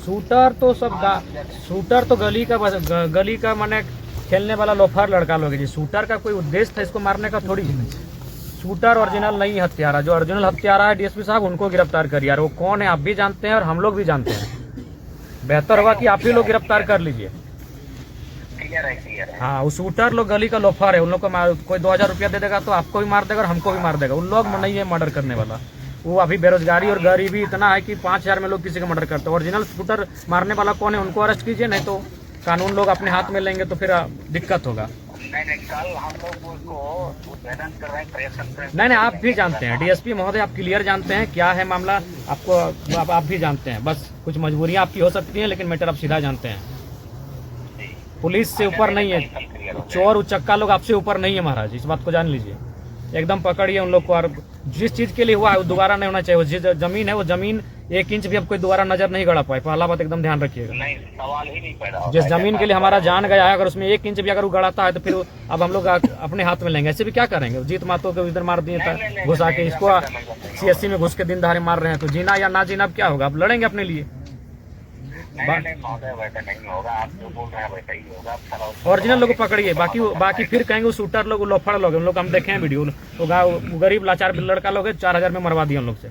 Shooter तो shooter तो गली का माने खेलने वाला लोफर लड़का लोग है जी। शूटर का कोई उद्देश्य था इसको मारने का थोड़ी। शूटर ओरिजिनल नहीं हत्यारा, जो ओरिजिनल हत्यारा है डीएसपी साहब उनको गिरफ्तार करिए। यार वो कौन है आप भी जानते हैं और हम लोग भी जानते हैं। बेहतर होगा कि आप ही लोग गिरफ्तार कर लीजिए। हाँ, वो शूटर लोग गली का लोफर है, उन लोग को कोई 2000 रुपया दे देगा तो आपको भी मार देगा और हमको भी मार देगा। उन लोग नहीं है मर्डर करने वाला। वो अभी बेरोजगारी और गरीबी इतना है कि 5000 में लोग किसी का मर्डर करते हैं। ओरिजिनल शूटर मारने वाला कौन है उनको अरेस्ट कीजिए, नहीं तो कानून लोग अपने हाथ में लेंगे तो फिर दिक्कत होगा। कल हम लोग उसको कर रहे हैं। नहीं आप भी जानते हैं डीएसपी महोदय, आप क्लियर जानते हैं क्या है मामला। आपको आप भी जानते हैं, बस कुछ मजबूरियां आपकी हो सकती हैं लेकिन मैटर आप सीधा जानते हैं। पुलिस से ऊपर नहीं है, चोर उचक्का लोग आपसे ऊपर नहीं है महाराज, इस बात को जान लीजिए। एकदम पकड़िए उन लोग को, और जिस चीज के लिए हुआ है वो दोबारा नहीं होना चाहिए। जिस जमीन है वो जमीन 1 इंच भी अब कोई दोबारा नजर नहीं गड़ा पाए। पहला बात एकदम ध्यान रखिएगा। नहीं, सवाल ही नहीं पैदा होता। जिस जमीन के लिए हमारा जान गया है, अगर उसमें 1 इंच भी अगर वो गड़ाता है तो फिर अब हम लोग अपने हाथ में लेंगे। ऐसे भी क्या करेंगे, जीत मातो को इधर मार दिए था घुसा के, इसको CSC में घुस के दिन दहाड़े मार रहे हैं। तो जीना या ना जीना अब क्या होगा, अब लड़ेंगे अपने लिए। ओरिजिनल लोग पकड़िए, बाकी फिर कहेंगे वो शूटर लोग लोफड़ लोग, उन लोग हम देखे हैं वीडियो। तो गाँव गरीब लाचार लड़का लोग है, 4000 में मरवा दिया उन लोग से।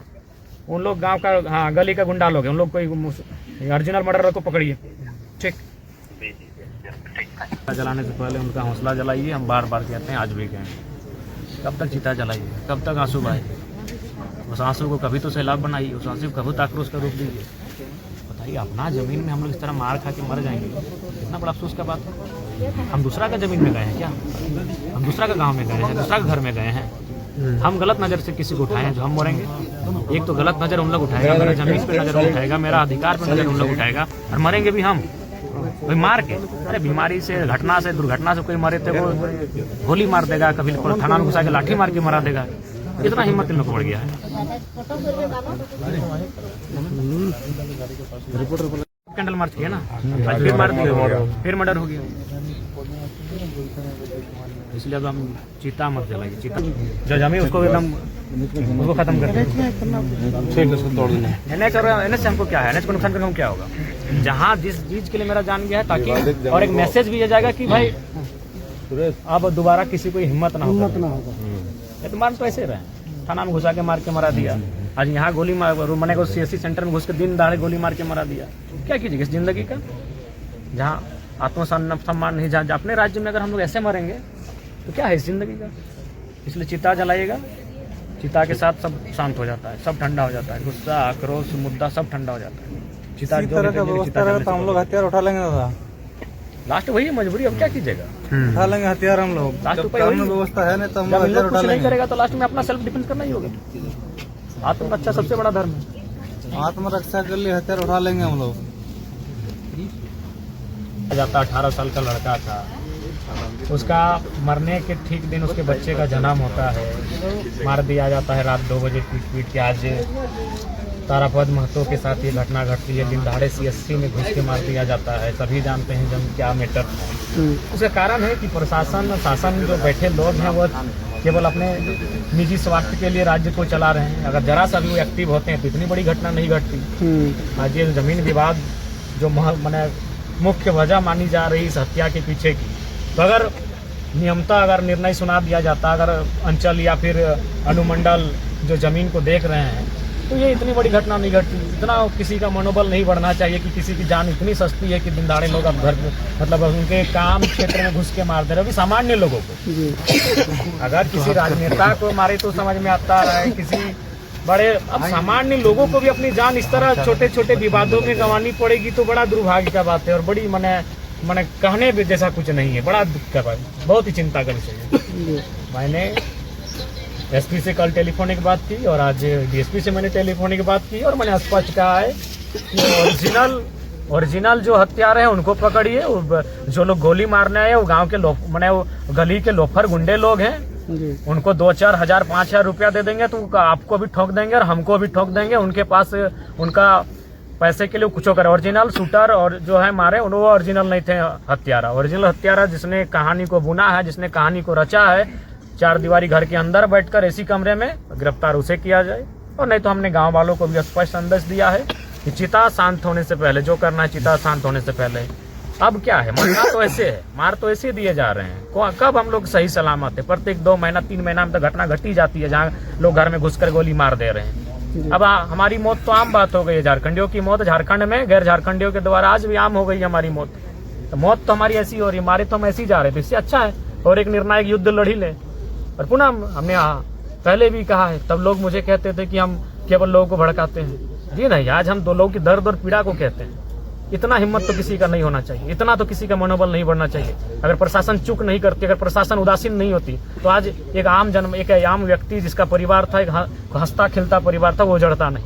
उन लोग गांव का, हाँ गली का गुंडा लोग है, उन लोग कोई ओरिजिनल मर्डर को पकड़िए। ठीक, जलाने से पहले उनका हौसला जलाइए। हम बार बार कहते हैं, आज भी कहें, कब तक चिता जलाइए, कब तक आंसू बहाइए। उस आंसू को कभी तो सैलाब बनाइए, उस आंसू को कभी तो आक्रोश का रूप दीजिए। बताइए, अपना जमीन में हम लोग इस तरह मार खा के मर जाएंगे, कितना बड़ा अफसोस का बात है। हम दूसरा का जमीन में गए हैं क्या, हम दूसरा का गाँव में गए हैं, दूसरा का घर में गए हैं। हम गलत नज़र से किसी को उठाए हैं जो हम मरेंगे। एक तो गलत नज़र उन लोग उठाएगा, मेरा जमीन पे नज़र उठाएगा, मेरा अधिकार पे नज़र उन लोग उठाएगा, और मरेंगे भी हम कोई मार के। अरे बीमारी से, घटना से, दुर्घटना से कोई मरे थे वो गोली मार देगा, कभी थाना में घुसा के लाठी मार के मरा देगा। इतना हिम्मत इन लोग को बढ़ गया है। कैंडल मार्च किया ना, आज फिर मार दिया, फिर मर्डर हो गया। इसलिए अब हम चीता मत जलाइए। चीता जो जमीन उसको एकदम उसको खत्म कर दें, उसको तोड़ देना। एनएच से हमको क्या है, एनएच को नुकसान करके क्या होगा। जहाँ जिस चीज के लिए मेरा जान गया है, ताकि और एक मैसेज भी जाएगा कि भाई अब दोबारा किसी को हिम्मत ना होगा। ये तो मार तो ऐसे रहे, थाना में घुसा के मार के मरा दिया। आज यहाँ गोली मार मैंने को CSC सेंटर में घुस के दिन दहाड़े गोली मार के मरा दिया। क्या कीजिएगा इस जिंदगी का, जहाँ आत्मसम्मान नहीं, जहाँ अपने राज्य में अगर हम लोग ऐसे मरेंगे तो क्या है इस जिंदगी का। इसलिए चिता जलाइएगा, चिता के साथ सब शांत हो जाता है, सब ठंडा हो जाता है, गुस्सा आक्रोश मुद्दा सब ठंडा हो जाता है। चिता तो हम लोग हथियार उठा लेंगे दादा, लास्ट वही है मजबूरी, अब क्या कीजिएगा, उठा लेंगे हथियार हम लोग। लास्ट कानून व्यवस्था है नहीं तो हम लोग हथियार उठा नहीं लेंगे। करेगा तो लास्ट में अपना सेल्फ डिफेंस करना ही होगा। आत्मरक्षा सबसे बड़ा धर्म है। आत्मरक्षा के लिए हथियार उठा लेंगे हम लोग। जाता 18 साल का लड़का था, उसका मरने के ठीक दिन उसके बच्चे का जन्म होता है, मार दिया जाता है रात 2 बजे पीट के। आज तारापद महतो के साथ ये घटना घटती है, दिन दहाड़े CSC में घुस के मार दिया जाता है। सभी जानते हैं जब क्या मैटर है। उसका कारण है कि प्रशासन शासन जो बैठे लोग हैं वो केवल अपने निजी स्वार्थ के लिए राज्य को चला रहे हैं। अगर जरा सा भी वो एक्टिव होते हैं तो इतनी बड़ी घटना नहीं घटती। आज ये जमीन विवाद जो मैंने मुख्य वजह मानी जा रही इस हत्या के पीछे की, तो अगर नियमता अगर निर्णय सुना दिया जाता, अगर अंचल या फिर अनुमंडल जो जमीन को देख रहे हैं, तो ये इतनी बड़ी घटना नहीं घटती। इतना किसी का मनोबल नहीं बढ़ना चाहिए कि किसी की जान इतनी सस्ती है कि दिन दहाड़े लोग अब घर मतलब उनके काम क्षेत्र में घुस के मार दे रहे। अभी सामान्य लोगों को, अगर किसी राजनेता को मारे तो समझ में आता है, किसी बड़े, अब सामान्य लोगों को भी अपनी जान इस तरह छोटे छोटे विवादों में गंवानी पड़ेगी तो बड़ा दुर्भाग्य का बात है। और बड़ी मैंने कहने भी जैसा कुछ नहीं है, बड़ा दुख का बात, बहुत ही चिंता का विषय है। मैंने SP से कल टेलीफोनिक बात की और आज DSP से मैंने टेलीफोनिक बात की, और मैंने स्पष्ट कहा है कि ओरिजिनल जो हत्यारे हैं उनको पकड़िए। जो लोग गोली मारने आए वो गांव के वो गली के लोफर गुंडे लोग हैं, उनको 2-4 हजार 5,000 रुपया दे देंगे तो आपको भी ठोक देंगे और हमको भी ठोक देंगे। उनके पास उनका पैसे के लिए कुछ करे। ओरिजिनल शूटर और जो है मारे वो ओरिजिनल नहीं थे हत्यारा। ओरिजिनल हत्यारा जिसने कहानी को बुना है, जिसने कहानी को रचा है, 4 दीवारी घर के अंदर बैठकर ऐसी कमरे में गिरफ्तार उसे किया जाए। और नहीं तो हमने गांव वालों को भी स्पष्ट संदेश दिया है कि चिता शांत होने से पहले जो करना है चिता शांत होने से पहले। अब क्या है, मारना तो ऐसे है, मार तो ऐसे दिए जा रहे हैं। कब हम लोग सही सलामत है? प्रत्येक 2 महीना 3 महीना में तो घटना घटी जाती है जहाँ लोग घर में घुसकर गोली मार दे रहे हैं। अब हमारी मौत तो आम बात हो गई है। झारखंडियों की मौत झारखंड में, गैर झारखंडियों के द्वारा आज भी आम हो गई है हमारी मौत। तो मौत तो हमारी ऐसी हो रही है, मारे तो हम ऐसे ही जा रहे थे। इससे अच्छा है और एक निर्णायक युद्ध लड़ी ले। और पुनः हमने पहले भी कहा है, तब लोग मुझे कहते थे कि हम केवल लोगों को भड़काते हैं। जी नहीं, आज हम 2 लोगों की दर्द और पीड़ा को कहते हैं। इतना हिम्मत तो किसी का नहीं होना चाहिए, इतना तो किसी का मनोबल नहीं बढ़ना चाहिए। अगर प्रशासन चूक नहीं करती, अगर प्रशासन उदासीन नहीं होती, तो आज एक आम व्यक्ति जिसका परिवार था, एक हंसता खिलता परिवार था, वो उजड़ता नहीं।